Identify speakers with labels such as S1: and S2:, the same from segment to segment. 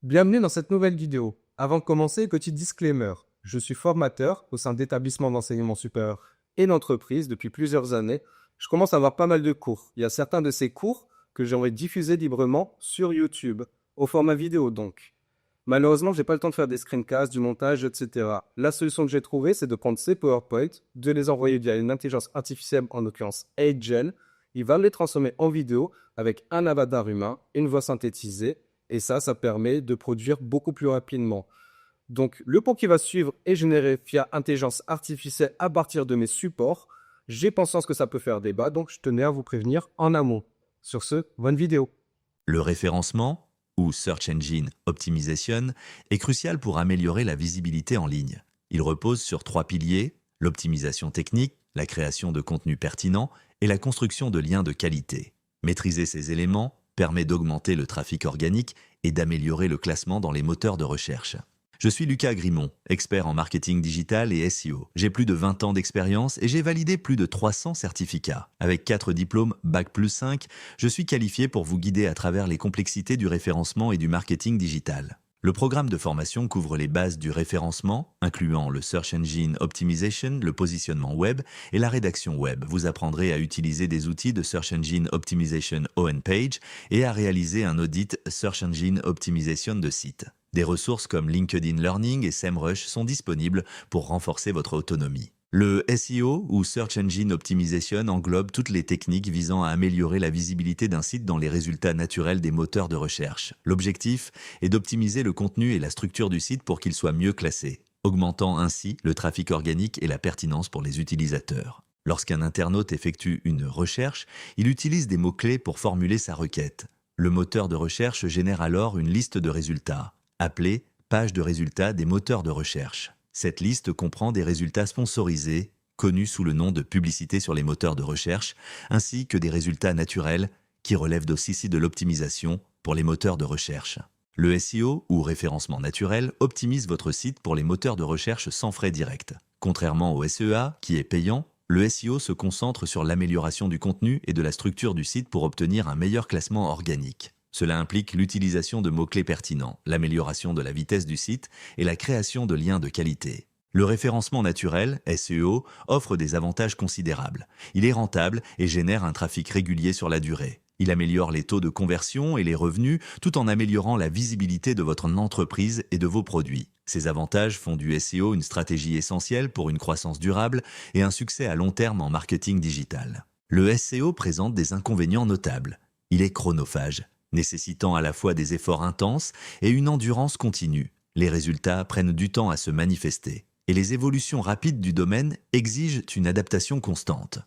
S1: Bienvenue dans cette nouvelle vidéo. Avant de commencer, petit disclaimer. Je suis formateur au sein d'établissements d'enseignement supérieur et d'entreprises depuis plusieurs années. Je commence à avoir pas mal de cours. Il y a certains de ces cours que j'aimerais diffuser librement sur YouTube, au format vidéo donc. Malheureusement, j'ai pas le temps de faire des screencasts, du montage, etc. La solution que j'ai trouvée, c'est de prendre ces PowerPoint, de les envoyer via une intelligence artificielle, en l'occurrence AgeGen. Il va les transformer en vidéo avec un avatar humain, une voix synthétisée, et ça permet de produire beaucoup plus rapidement. Donc, le cours qui va suivre est généré via intelligence artificielle à partir de mes supports. J'ai conscience que ça peut faire débat, donc je tenais à vous prévenir en amont. Sur ce, bonne vidéo.
S2: Le référencement, ou Search Engine Optimization, est crucial pour améliorer la visibilité en ligne. Il repose sur 3 piliers: l'optimisation technique, la création de contenus pertinents et la construction de liens de qualité. Maîtriser ces éléments permet d'augmenter le trafic organique et d'améliorer le classement dans les moteurs de recherche. Je suis Lucas Grimont, expert en marketing digital et SEO. J'ai plus de 20 ans d'expérience et j'ai validé plus de 300 certificats. Avec 4 diplômes Bac+5, je suis qualifié pour vous guider à travers les complexités du référencement et du marketing digital. Le programme de formation couvre les bases du référencement, incluant le Search Engine Optimization, le positionnement web et la rédaction web. Vous apprendrez à utiliser des outils de Search Engine Optimization on-page et à réaliser un audit Search Engine Optimization de site. Des ressources comme LinkedIn Learning et SEMrush sont disponibles pour renforcer votre autonomie. Le SEO, ou Search Engine Optimization, englobe toutes les techniques visant à améliorer la visibilité d'un site dans les résultats naturels des moteurs de recherche. L'objectif est d'optimiser le contenu et la structure du site pour qu'il soit mieux classé, augmentant ainsi le trafic organique et la pertinence pour les utilisateurs. Lorsqu'un internaute effectue une recherche, il utilise des mots-clés pour formuler sa requête. Le moteur de recherche génère alors une liste de résultats, appelée page de résultats des moteurs de recherche. Cette liste comprend des résultats sponsorisés, connus sous le nom de publicité sur les moteurs de recherche, ainsi que des résultats naturels qui relèvent aussi de l'optimisation pour les moteurs de recherche. Le SEO, ou référencement naturel, optimise votre site pour les moteurs de recherche sans frais directs. Contrairement au SEA, qui est payant, le SEO se concentre sur l'amélioration du contenu et de la structure du site pour obtenir un meilleur classement organique. Cela implique l'utilisation de mots-clés pertinents, l'amélioration de la vitesse du site et la création de liens de qualité. Le référencement naturel, SEO, offre des avantages considérables. Il est rentable et génère un trafic régulier sur la durée. Il améliore les taux de conversion et les revenus tout en améliorant la visibilité de votre entreprise et de vos produits. Ces avantages font du SEO une stratégie essentielle pour une croissance durable et un succès à long terme en marketing digital. Le SEO présente des inconvénients notables. Il est chronophage, nécessitant à la fois des efforts intenses et une endurance continue. Les résultats prennent du temps à se manifester, et les évolutions rapides du domaine exigent une adaptation constante.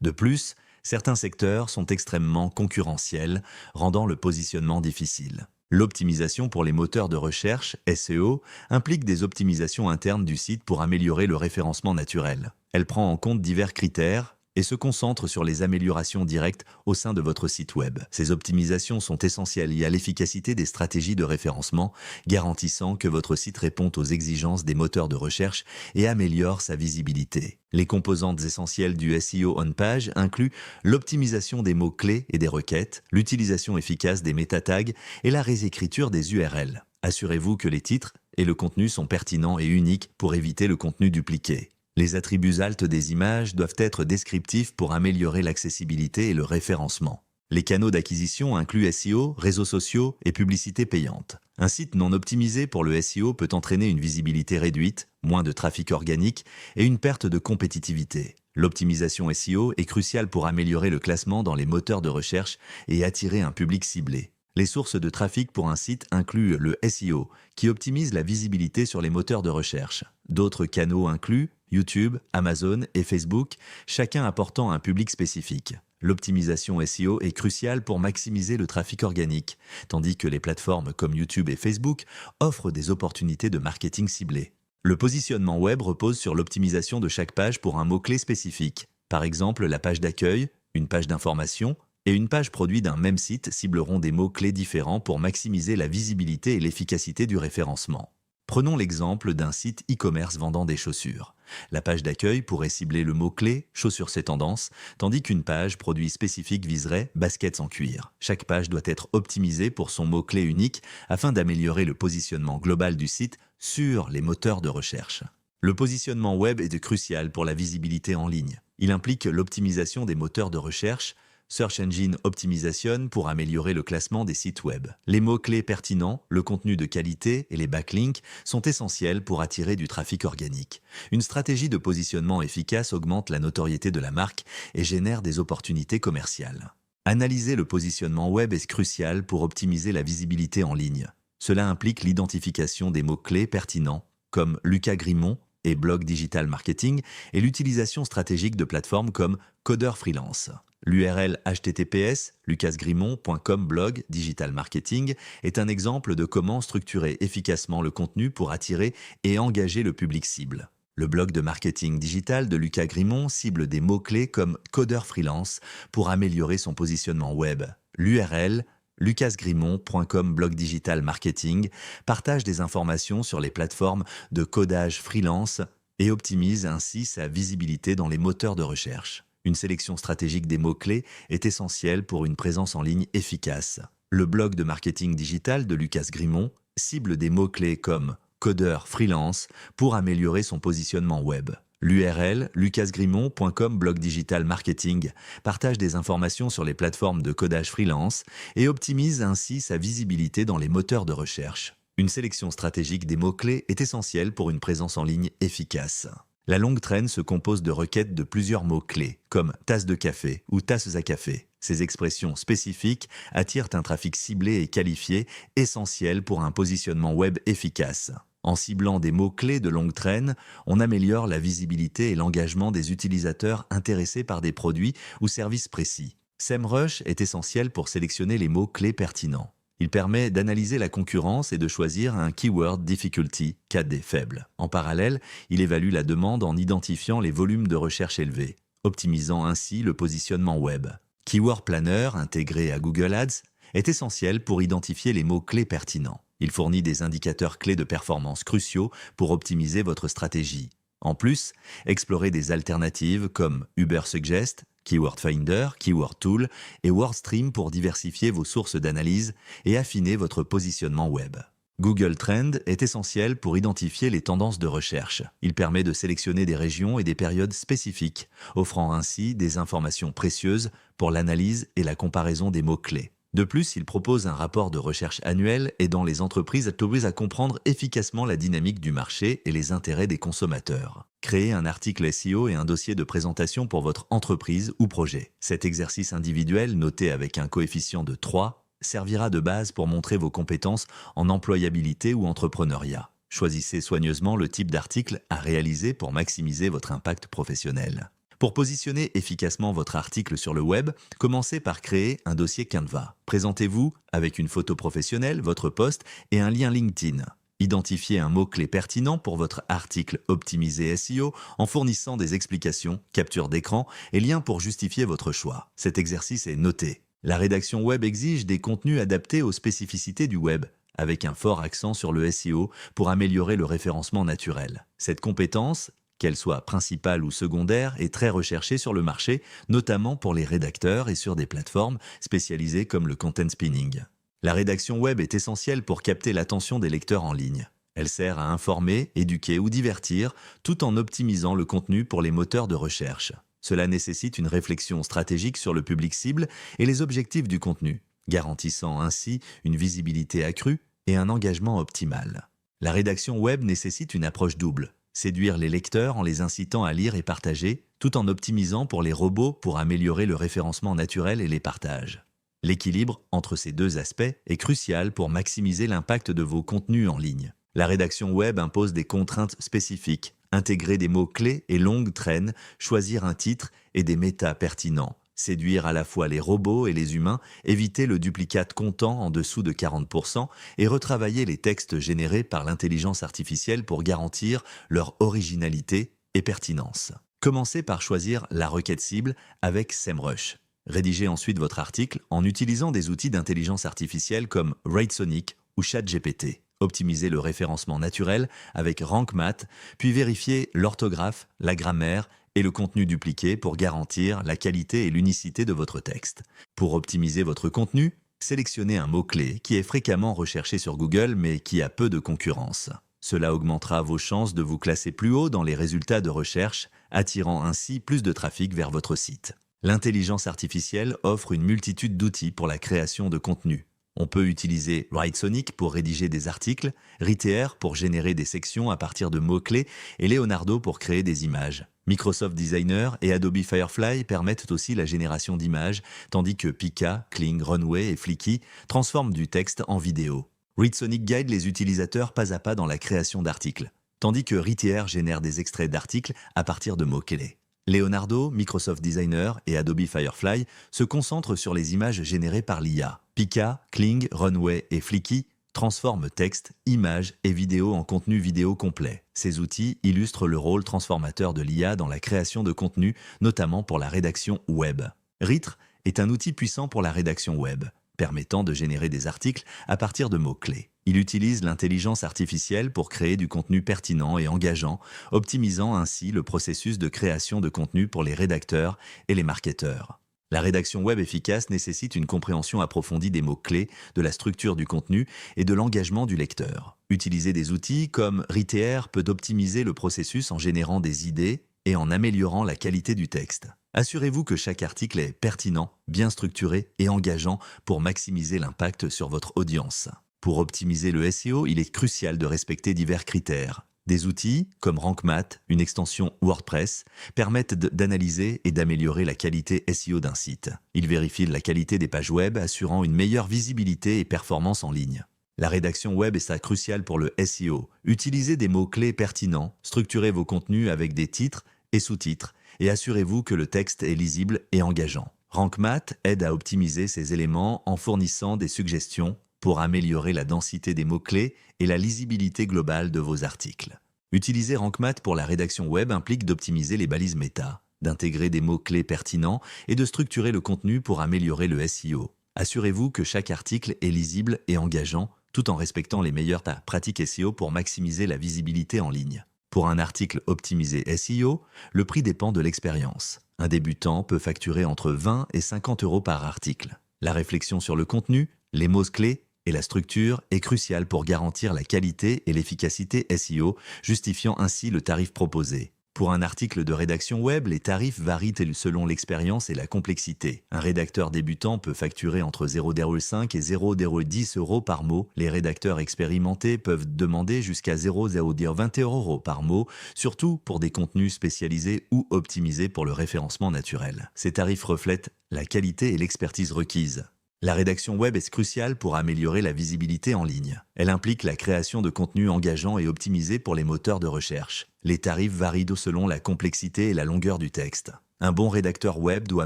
S2: De plus, certains secteurs sont extrêmement concurrentiels, rendant le positionnement difficile. L'optimisation pour les moteurs de recherche, SEO, implique des optimisations internes du site pour améliorer le référencement naturel. Elle prend en compte divers critères et se concentre sur les améliorations directes au sein de votre site web. Ces optimisations sont essentielles à l'efficacité des stratégies de référencement, garantissant que votre site répond aux exigences des moteurs de recherche et améliore sa visibilité. Les composantes essentielles du SEO on-page incluent l'optimisation des mots-clés et des requêtes, l'utilisation efficace des métatags et la réécriture des URL. Assurez-vous que les titres et le contenu sont pertinents et uniques pour éviter le contenu dupliqué. Les attributs alt des images doivent être descriptifs pour améliorer l'accessibilité et le référencement. Les canaux d'acquisition incluent SEO, réseaux sociaux et publicité payante. Un site non optimisé pour le SEO peut entraîner une visibilité réduite, moins de trafic organique et une perte de compétitivité. L'optimisation SEO est cruciale pour améliorer le classement dans les moteurs de recherche et attirer un public ciblé. Les sources de trafic pour un site incluent le SEO, qui optimise la visibilité sur les moteurs de recherche. D'autres canaux incluent YouTube, Amazon et Facebook, chacun apportant un public spécifique. L'optimisation SEO est cruciale pour maximiser le trafic organique, tandis que les plateformes comme YouTube et Facebook offrent des opportunités de marketing ciblé. Le positionnement web repose sur l'optimisation de chaque page pour un mot-clé spécifique. Par exemple, la page d'accueil, une page d'information et une page produit d'un même site cibleront des mots-clés différents pour maximiser la visibilité et l'efficacité du référencement. Prenons l'exemple d'un site e-commerce vendant des chaussures. La page d'accueil pourrait cibler le mot-clé chaussures c'est tendance, tandis qu'une page produit spécifique viserait baskets en cuir. Chaque page doit être optimisée pour son mot-clé unique afin d'améliorer le positionnement global du site sur les moteurs de recherche. Le positionnement web est crucial pour la visibilité en ligne. Il implique l'optimisation des moteurs de recherche, Search Engine Optimization pour améliorer le classement des sites web. Les mots-clés pertinents, le contenu de qualité et les backlinks sont essentiels pour attirer du trafic organique. Une stratégie de positionnement efficace augmente la notoriété de la marque et génère des opportunités commerciales. Analyser le positionnement web est crucial pour optimiser la visibilité en ligne. Cela implique l'identification des mots-clés pertinents, comme Lucas Grimont et Blog Digital Marketing, et l'utilisation stratégique de plateformes comme Codeur Freelance. L'URL https lucasgrimont.com blog digital marketing est un exemple de comment structurer efficacement le contenu pour attirer et engager le public cible. Le blog de marketing digital de Lucas Grimont cible des mots-clés comme codeur freelance pour améliorer son positionnement web. L'URL lucasgrimont.com blog digital marketing partage des informations sur les plateformes de codage freelance et optimise ainsi sa visibilité dans les moteurs de recherche. Une sélection stratégique des mots-clés est essentielle pour une présence en ligne efficace. Le blog de marketing digital de Lucas Grimont cible des mots-clés comme codeur freelance pour améliorer son positionnement web. L'URL lucasgrimont.com blog digital marketing partage des informations sur les plateformes de codage freelance et optimise ainsi sa visibilité dans les moteurs de recherche. Une sélection stratégique des mots-clés est essentielle pour une présence en ligne efficace. La longue traîne se compose de requêtes de plusieurs mots-clés, comme tasse de café ou tasses à café. Ces expressions spécifiques attirent un trafic ciblé et qualifié, essentiel pour un positionnement web efficace. En ciblant des mots-clés de longue traîne, on améliore la visibilité et l'engagement des utilisateurs intéressés par des produits ou services précis. SEMrush est essentiel pour sélectionner les mots-clés pertinents. Il permet d'analyser la concurrence et de choisir un Keyword Difficulty, KD faible. En parallèle, il évalue la demande en identifiant les volumes de recherche élevés, optimisant ainsi le positionnement web. Keyword Planner, intégré à Google Ads, est essentiel pour identifier les mots-clés pertinents. Il fournit des indicateurs clés de performance cruciaux pour optimiser votre stratégie. En plus, explorez des alternatives comme Ubersuggest, Keyword Finder, Keyword Tool et WordStream pour diversifier vos sources d'analyse et affiner votre positionnement web. Google Trend est essentiel pour identifier les tendances de recherche. Il permet de sélectionner des régions et des périodes spécifiques, offrant ainsi des informations précieuses pour l'analyse et la comparaison des mots-clés. De plus, il propose un rapport de recherche annuel aidant les entreprises à comprendre efficacement la dynamique du marché et les intérêts des consommateurs. Créez un article SEO et un dossier de présentation pour votre entreprise ou projet. Cet exercice individuel, noté avec un coefficient de 3, servira de base pour montrer vos compétences en employabilité ou entrepreneuriat. Choisissez soigneusement le type d'article à réaliser pour maximiser votre impact professionnel. Pour positionner efficacement votre article sur le web, commencez par créer un dossier Canva. Présentez-vous avec une photo professionnelle, votre post et un lien LinkedIn. Identifiez un mot-clé pertinent pour votre article optimisé SEO en fournissant des explications, captures d'écran et liens pour justifier votre choix. Cet exercice est noté. La rédaction web exige des contenus adaptés aux spécificités du web, avec un fort accent sur le SEO pour améliorer le référencement naturel. Cette compétence, qu'elle soit principale ou secondaire, est très recherchée sur le marché, notamment pour les rédacteurs et sur des plateformes spécialisées comme le content spinning. La rédaction web est essentielle pour capter l'attention des lecteurs en ligne. Elle sert à informer, éduquer ou divertir, tout en optimisant le contenu pour les moteurs de recherche. Cela nécessite une réflexion stratégique sur le public cible et les objectifs du contenu, garantissant ainsi une visibilité accrue et un engagement optimal. La rédaction web nécessite une approche double. Séduire les lecteurs en les incitant à lire et partager, tout en optimisant pour les robots pour améliorer le référencement naturel et les partages. L'équilibre entre ces deux aspects est crucial pour maximiser l'impact de vos contenus en ligne. La rédaction web impose des contraintes spécifiques, intégrer des mots-clés et longues traînes, choisir un titre et des métas pertinents, séduire à la fois les robots et les humains, éviter le duplicate comptant en dessous de 40% et retravailler les textes générés par l'intelligence artificielle pour garantir leur originalité et pertinence. Commencez par choisir la requête cible avec SEMrush. Rédigez ensuite votre article en utilisant des outils d'intelligence artificielle comme Writesonic ou ChatGPT. Optimisez le référencement naturel avec RankMath, puis vérifiez l'orthographe, la grammaire et le contenu dupliqué pour garantir la qualité et l'unicité de votre texte. Pour optimiser votre contenu, sélectionnez un mot-clé qui est fréquemment recherché sur Google mais qui a peu de concurrence. Cela augmentera vos chances de vous classer plus haut dans les résultats de recherche, attirant ainsi plus de trafic vers votre site. L'intelligence artificielle offre une multitude d'outils pour la création de contenu. On peut utiliser Writesonic pour rédiger des articles, Writer pour générer des sections à partir de mots-clés et Leonardo pour créer des images. Microsoft Designer et Adobe Firefly permettent aussi la génération d'images, tandis que Pika, Kling, Runway et Flickr transforment du texte en vidéo. Writesonic guide les utilisateurs pas à pas dans la création d'articles, tandis que Writer génère des extraits d'articles à partir de mots-clés. Leonardo, Microsoft Designer et Adobe Firefly se concentrent sur les images générées par l'IA. Pika, Kling, Runway et Flickr transforment texte, images et vidéos en contenu vidéo complet. Ces outils illustrent le rôle transformateur de l'IA dans la création de contenu, notamment pour la rédaction web. Writer est un outil puissant pour la rédaction web, permettant de générer des articles à partir de mots-clés. Il utilise l'intelligence artificielle pour créer du contenu pertinent et engageant, optimisant ainsi le processus de création de contenu pour les rédacteurs et les marketeurs. La rédaction web efficace nécessite une compréhension approfondie des mots-clés, de la structure du contenu et de l'engagement du lecteur. Utiliser des outils comme Writer peut optimiser le processus en générant des idées et en améliorant la qualité du texte. Assurez-vous que chaque article est pertinent, bien structuré et engageant pour maximiser l'impact sur votre audience. Pour optimiser le SEO, il est crucial de respecter divers critères. Des outils, comme RankMath, une extension WordPress, permettent d'analyser et d'améliorer la qualité SEO d'un site. Ils vérifient la qualité des pages web, assurant une meilleure visibilité et performance en ligne. La rédaction web est cruciale pour le SEO. Utilisez des mots-clés pertinents, structurez vos contenus avec des titres et sous-titres, et assurez-vous que le texte est lisible et engageant. RankMath aide à optimiser ces éléments en fournissant des suggestions pour améliorer la densité des mots-clés et la lisibilité globale de vos articles. Utiliser RankMath pour la rédaction web implique d'optimiser les balises méta, d'intégrer des mots-clés pertinents et de structurer le contenu pour améliorer le SEO. Assurez-vous que chaque article est lisible et engageant, tout en respectant les meilleures pratiques SEO pour maximiser la visibilité en ligne. Pour un article optimisé SEO, le prix dépend de l'expérience. Un débutant peut facturer entre 20 et 50 € par article. La réflexion sur le contenu, les mots-clés et la structure est cruciale pour garantir la qualité et l'efficacité SEO, justifiant ainsi le tarif proposé. Pour un article de rédaction web, les tarifs varient selon l'expérience et la complexité. Un rédacteur débutant peut facturer entre 0,5 et 0,10 € par mot. Les rédacteurs expérimentés peuvent demander jusqu'à 0,21 € par mot, surtout pour des contenus spécialisés ou optimisés pour le référencement naturel. Ces tarifs reflètent la qualité et l'expertise requises. La rédaction web est cruciale pour améliorer la visibilité en ligne. Elle implique la création de contenus engageants et optimisés pour les moteurs de recherche. Les tarifs varient selon la complexité et la longueur du texte. Un bon rédacteur web doit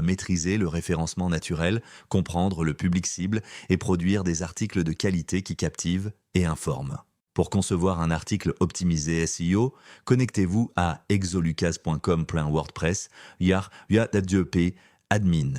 S2: maîtriser le référencement naturel, comprendre le public cible et produire des articles de qualité qui captivent et informent. Pour concevoir un article optimisé SEO, connectez-vous à exolucas.com/wordpress admin.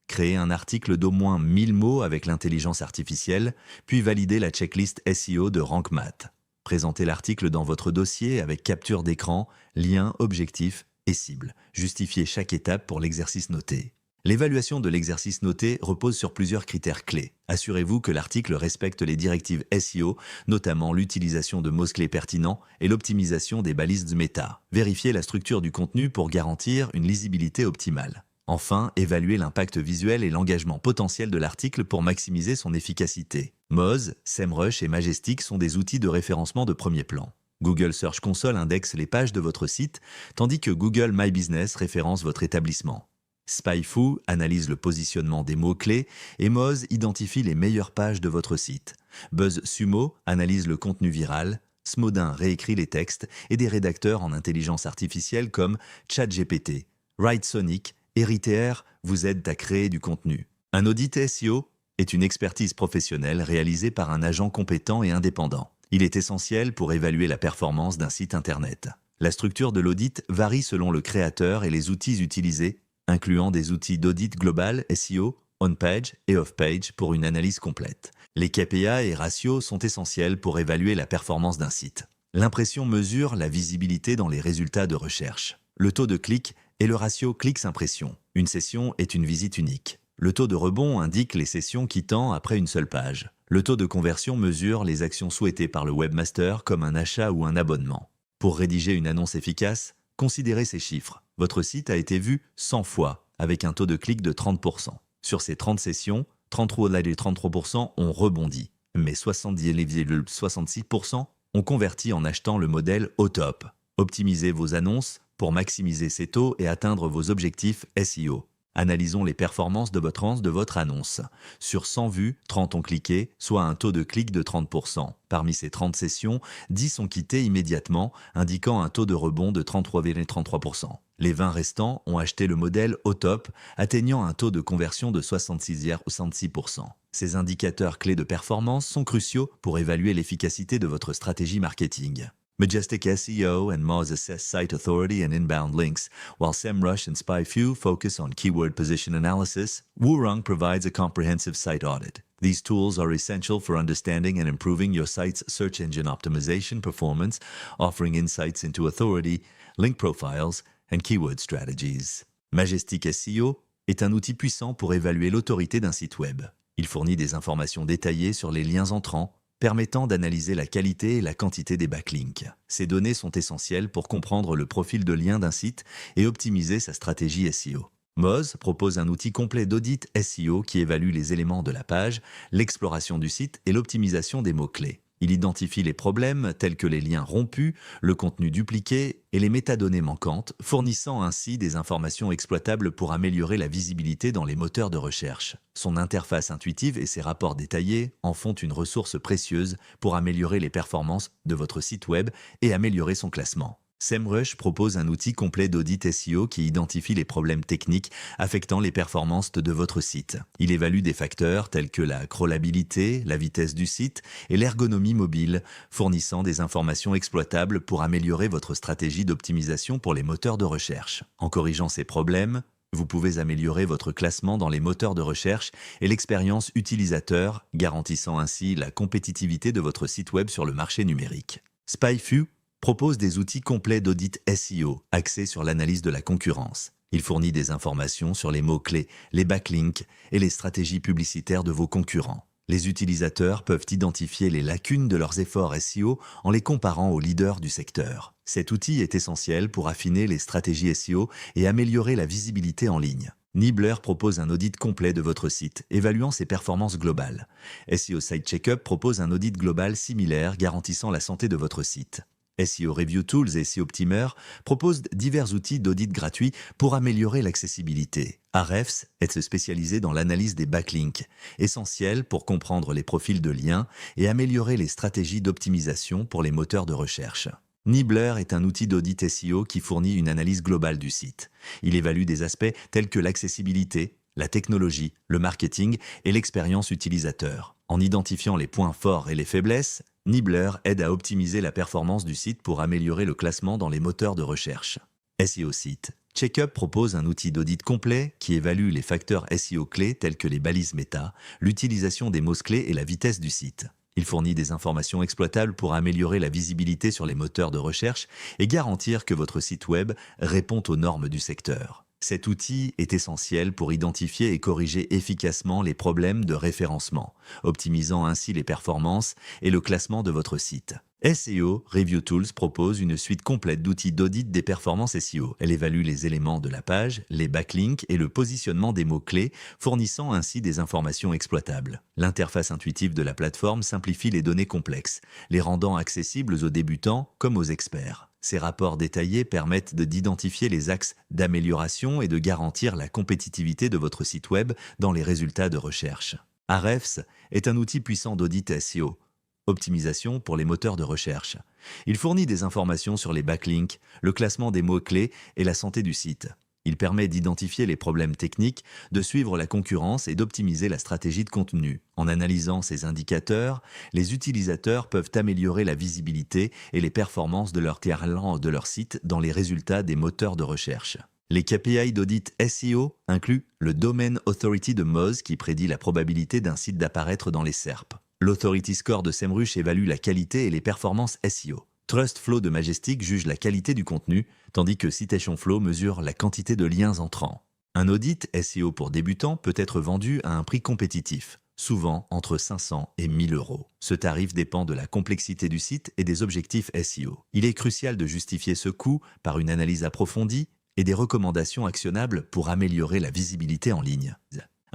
S2: Créez un article d'au moins 1000 mots avec l'intelligence artificielle, puis validez la checklist SEO de RankMath. Présentez l'article dans votre dossier avec capture d'écran, lien, objectif et cible. Justifiez chaque étape pour l'exercice noté. L'évaluation de l'exercice noté repose sur plusieurs critères clés. Assurez-vous que l'article respecte les directives SEO, notamment l'utilisation de mots-clés pertinents et l'optimisation des balises méta. Vérifiez la structure du contenu pour garantir une lisibilité optimale. Enfin, évaluez l'impact visuel et l'engagement potentiel de l'article pour maximiser son efficacité. Moz, SEMrush et Majestic sont des outils de référencement de premier plan. Google Search Console indexe les pages de votre site, tandis que Google My Business référence votre établissement. SpyFu analyse le positionnement des mots-clés et Moz identifie les meilleures pages de votre site. BuzzSumo analyse le contenu viral. Smodin réécrit les textes et des rédacteurs en intelligence artificielle comme ChatGPT, Writesonic et Writer vous aident à créer du contenu. Un audit SEO est une expertise professionnelle réalisée par un agent compétent et indépendant. Il est essentiel pour évaluer la performance d'un site Internet. La structure de l'audit varie selon le créateur et les outils utilisés, incluant des outils d'audit global SEO, on-page et off-page pour une analyse complète. Les KPI et ratios sont essentiels pour évaluer la performance d'un site. L'impression mesure la visibilité dans les résultats de recherche. Le taux de clic est le ratio clics-impressions. Une session est une visite unique. Le taux de rebond indique les sessions quittant après une seule page. Le taux de conversion mesure les actions souhaitées par le webmaster comme un achat ou un abonnement. Pour rédiger une annonce efficace, considérez ces chiffres. Votre site a été vu 100 fois avec un taux de clic de 30%. Sur ces 30 sessions, 33% ont rebondi, mais 70,66% ont converti en achetant le modèle au top. Optimisez vos annonces pour maximiser ces taux et atteindre vos objectifs SEO. Analysons les performances de votre annonce. Sur 100 vues, 30 ont cliqué, soit un taux de clic de 30%. Parmi ces 30 sessions, 10 ont quitté immédiatement, indiquant un taux de rebond de 33,33%. Les 20 restants ont acheté le modèle au top, atteignant un taux de conversion de 66,66%. Ces indicateurs clés de performance sont cruciaux pour évaluer l'efficacité de votre stratégie marketing. Majestic SEO and Moz assess site authority and inbound links, while SEMrush and SpyFu focus on keyword position analysis. Wurong provides a comprehensive site audit. These tools are essential for understanding and improving your site's search engine optimization performance, offering insights into authority, link profiles, and keyword strategies. Majestic SEO est un outil puissant pour évaluer l'autorité d'un site web. Il fournit des informations détaillées sur les liens entrants, permettant d'analyser la qualité et la quantité des backlinks. Ces données sont essentielles pour comprendre le profil de lien d'un site et optimiser sa stratégie SEO. Moz propose un outil complet d'audit SEO qui évalue les éléments de la page, l'exploration du site et l'optimisation des mots-clés. Il identifie les problèmes tels que les liens rompus, le contenu dupliqué et les métadonnées manquantes, fournissant ainsi des informations exploitables pour améliorer la visibilité dans les moteurs de recherche. Son interface intuitive et ses rapports détaillés en font une ressource précieuse pour améliorer les performances de votre site web et améliorer son classement. SEMrush propose un outil complet d'audit SEO qui identifie les problèmes techniques affectant les performances de votre site. Il évalue des facteurs tels que la crawlabilité, la vitesse du site et l'ergonomie mobile, fournissant des informations exploitables pour améliorer votre stratégie d'optimisation pour les moteurs de recherche. En corrigeant ces problèmes, vous pouvez améliorer votre classement dans les moteurs de recherche et l'expérience utilisateur, garantissant ainsi la compétitivité de votre site web sur le marché numérique. SpyFu propose des outils complets d'audit SEO axés sur l'analyse de la concurrence. Il fournit des informations sur les mots-clés, les backlinks et les stratégies publicitaires de vos concurrents. Les utilisateurs peuvent identifier les lacunes de leurs efforts SEO en les comparant aux leaders du secteur. Cet outil est essentiel pour affiner les stratégies SEO et améliorer la visibilité en ligne. Nibbler propose un audit complet de votre site, évaluant ses performances globales. SEO Site Checkup propose un audit global similaire garantissant la santé de votre site. SEO Review Tools et SEO Optimer proposent divers outils d'audit gratuits pour améliorer l'accessibilité. Ahrefs est spécialisé dans l'analyse des backlinks, essentiel pour comprendre les profils de liens et améliorer les stratégies d'optimisation pour les moteurs de recherche. Nibbler est un outil d'audit SEO qui fournit une analyse globale du site. Il évalue des aspects tels que l'accessibilité, la technologie, le marketing et l'expérience utilisateur. En identifiant les points forts et les faiblesses, Nibbler aide à optimiser la performance du site pour améliorer le classement dans les moteurs de recherche. SEO Site Checkup propose un outil d'audit complet qui évalue les facteurs SEO clés tels que les balises méta, l'utilisation des mots-clés et la vitesse du site. Il fournit des informations exploitables pour améliorer la visibilité sur les moteurs de recherche et garantir que votre site web répond aux normes du secteur. Cet outil est essentiel pour identifier et corriger efficacement les problèmes de référencement, optimisant ainsi les performances et le classement de votre site. SEO Review Tools propose une suite complète d'outils d'audit des performances SEO. Elle évalue les éléments de la page, les backlinks et le positionnement des mots-clés, fournissant ainsi des informations exploitables. L'interface intuitive de la plateforme simplifie les données complexes, les rendant accessibles aux débutants comme aux experts. Ces rapports détaillés permettent d'identifier les axes d'amélioration et de garantir la compétitivité de votre site web dans les résultats de recherche. Ahrefs est un outil puissant d'audit SEO. Optimisation pour les moteurs de recherche. Il fournit des informations sur les backlinks, le classement des mots-clés et la santé du site. Il permet d'identifier les problèmes techniques, de suivre la concurrence et d'optimiser la stratégie de contenu. En analysant ces indicateurs, les utilisateurs peuvent améliorer la visibilité et les performances de leur talent de leur site dans les résultats des moteurs de recherche. Les KPI d'audit SEO incluent le Domain Authority de Moz qui prédit la probabilité d'un site d'apparaître dans les SERP. L'Authority Score de SEMrush évalue la qualité et les performances SEO. TrustFlow de Majestic juge la qualité du contenu, tandis que CitationFlow mesure la quantité de liens entrants. Un audit SEO pour débutants peut être vendu à un prix compétitif, souvent entre 500 et 1000 euros. Ce tarif dépend de la complexité du site et des objectifs SEO. Il est crucial de justifier ce coût par une analyse approfondie et des recommandations actionnables pour améliorer la visibilité en ligne.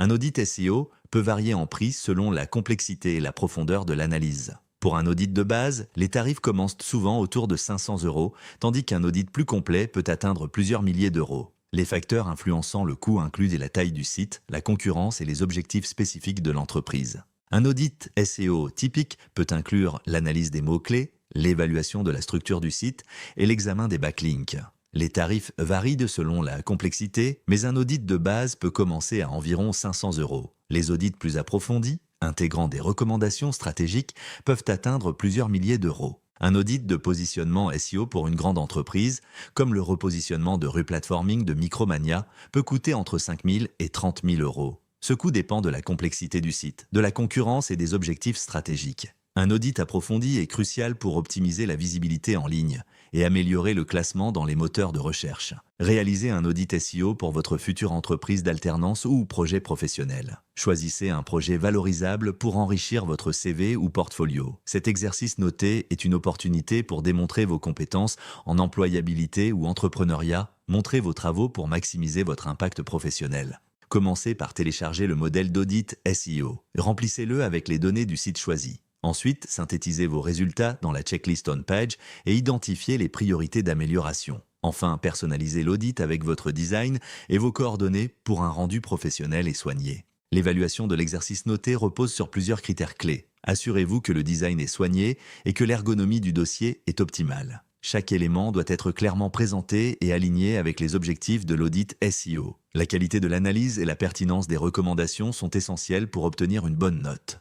S2: Un audit SEO peut varier en prix selon la complexité et la profondeur de l'analyse. Pour un audit de base, les tarifs commencent souvent autour de 500 euros, tandis qu'un audit plus complet peut atteindre plusieurs milliers d'euros. Les facteurs influençant le coût incluent la taille du site, la concurrence et les objectifs spécifiques de l'entreprise. Un audit SEO typique peut inclure l'analyse des mots-clés, l'évaluation de la structure du site et l'examen des backlinks. Les tarifs varient selon la complexité, mais un audit de base peut commencer à environ 500 euros. Les audits plus approfondis, intégrant des recommandations stratégiques, peuvent atteindre plusieurs milliers d'euros. Un audit de positionnement SEO pour une grande entreprise, comme le repositionnement de replatforming de Micromania, peut coûter entre 5 000 et 30 000 euros. Ce coût dépend de la complexité du site, de la concurrence et des objectifs stratégiques. Un audit approfondi est crucial pour optimiser la visibilité en ligne et améliorer le classement dans les moteurs de recherche. Réalisez un audit SEO pour votre future entreprise d'alternance ou projet professionnel. Choisissez un projet valorisable pour enrichir votre CV ou portfolio. Cet exercice noté est une opportunité pour démontrer vos compétences en employabilité ou entrepreneuriat. Montrez vos travaux pour maximiser votre impact professionnel. Commencez par télécharger le modèle d'audit SEO. Remplissez-le avec les données du site choisi. Ensuite, synthétisez vos résultats dans la checklist on page et identifiez les priorités d'amélioration. Enfin, personnalisez l'audit avec votre design et vos coordonnées pour un rendu professionnel et soigné. L'évaluation de l'exercice noté repose sur plusieurs critères clés. Assurez-vous que le design est soigné et que l'ergonomie du dossier est optimale. Chaque élément doit être clairement présenté et aligné avec les objectifs de l'audit SEO. La qualité de l'analyse et la pertinence des recommandations sont essentielles pour obtenir une bonne note.